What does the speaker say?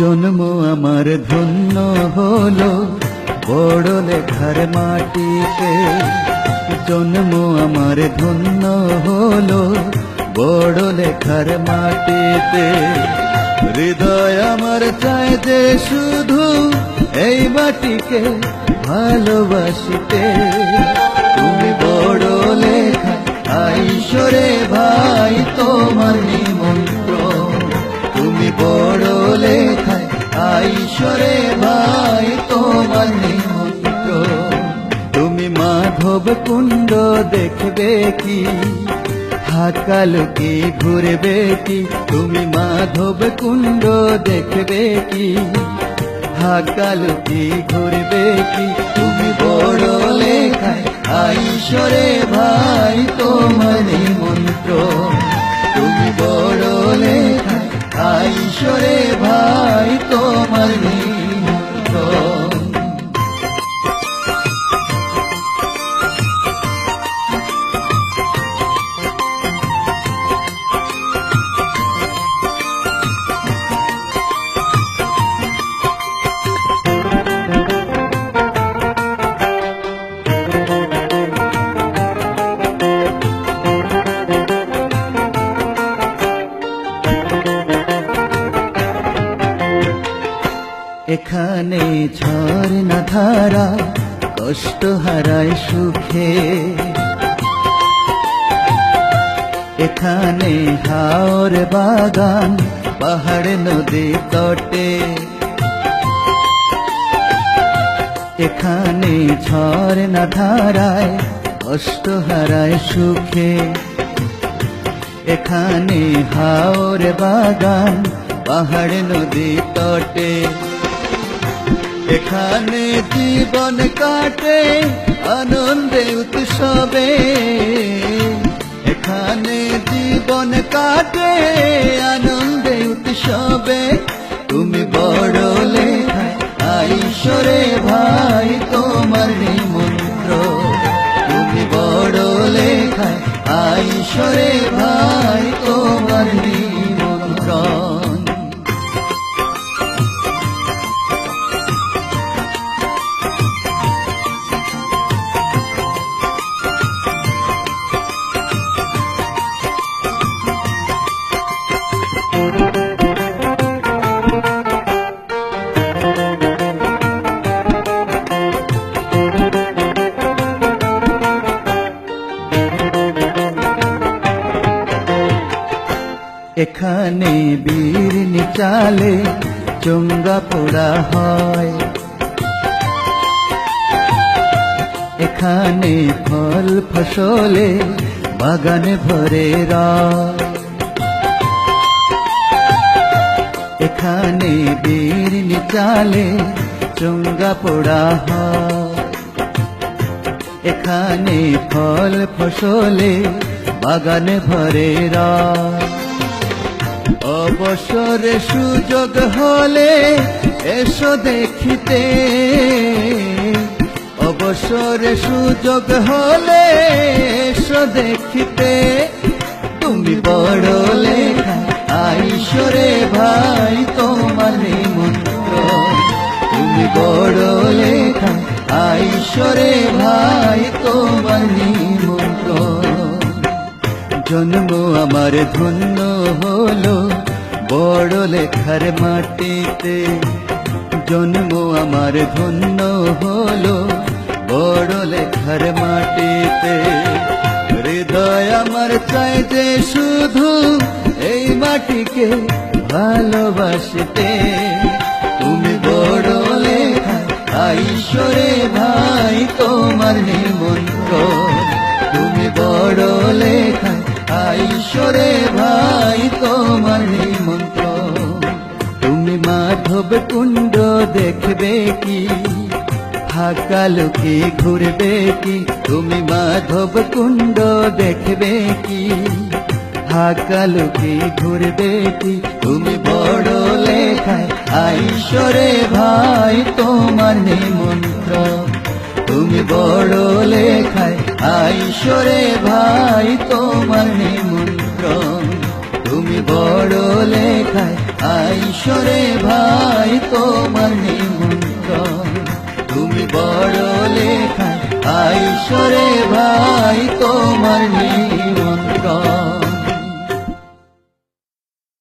জন্ম আমার ধন্য হলো বড় লেখার মাটিতে। জন্ম আমার ধন্য হলো বড় লেখার মাটিতে। হৃদয় আমার চায় যে শুধু এই মাটিকে ভালোবাসিতে। তুমি বড় লেখা আইসরে ভাই তোমার নিমন্ত্রণ। তুমি বড় লেখায় আইসরে ভাই তোমার নিমন্ত্রণ। তুমি মাধব কুণ্ড দেখবে কি হাকালুকি ঘুরবে কি। তুমি মাধব কুণ্ড দেখবে কি হাকালুকি ঘুরবে কি। তুমি বড় লেখায় আইসরে ভাই তোমার নিমন্ত্রণ। তুমি বড় লেখায় আইসরে ভাই তোমার নিমন্ত্রণ। এখানে ঝর্ণা ধারা কষ্ট হারায় সুখে। এখানে হাওর বাগান পাহাড় নদী তটে। এখানে ঝর্ণা ধারায় কষ্ট হারায় সুখে। এখানে হাওর বাগান পাহাড় নদী তটে। এখানে জীবন কাটে আনন্দে উৎসবে। এখানে জীবন কাটে আনন্দে উৎসবে। তুমি বড় লেখায় আইসরে ভাই তোমার নিমন্ত্রণ। তুমি বড় লেখায় আইসরে ভাই তোমার নিমন্ত্রণ। এখানে বীরনি চালে চোঙ্গা পোড়া হয়। এখানে ফল ফসলে বাগানে ভরে রয়। এখানে বীরনি চালে চোঙ্গা পোড়া হয়। এখানে ফল ফসলে বাগানে ভরে রয়। অবসরে সুযোগ হলে এসো দেখিতে। অবসরে সুযোগ হলে এসো দেখিতে। তুমি বড় লেখা আইসরে ভাই তোমার নিমন্ত্রণ। তুমি বড় লেখা আইসরে ভাই তোমার নিমন্ত্রণ। জন্ম আমার ধন্য হলো বড় লেখার মাটিতে। জন্ম আমার ধন্য হলো বড় লেখার মাটিতে। হৃদয় আমার চায় যে শুধু এই মাটিকে ভালোবাসতে। তুমি বড় লেখা আইসরে ভাই তোমার নিমন্ত্রণ। তুমি বড় লেখা আইসরে ভাই তোমার নিমন্ত্রণ। তুমি মাধব কুণ্ড দেখবে কি হাকালুকি ঘুরবে কি। তুমি মাধব কুণ্ড দেখবে কি হাকালুকি ঘুরবে কি। তুমি বড় লেখায় আইসরে ভাই তোমার নিমন্ত্রণ। তুমি বড় লেখায় আইসরে ভাই তোমার নিমন্ত্রণ। তুমি বড় লেখায় আইসরে ভাই তোমার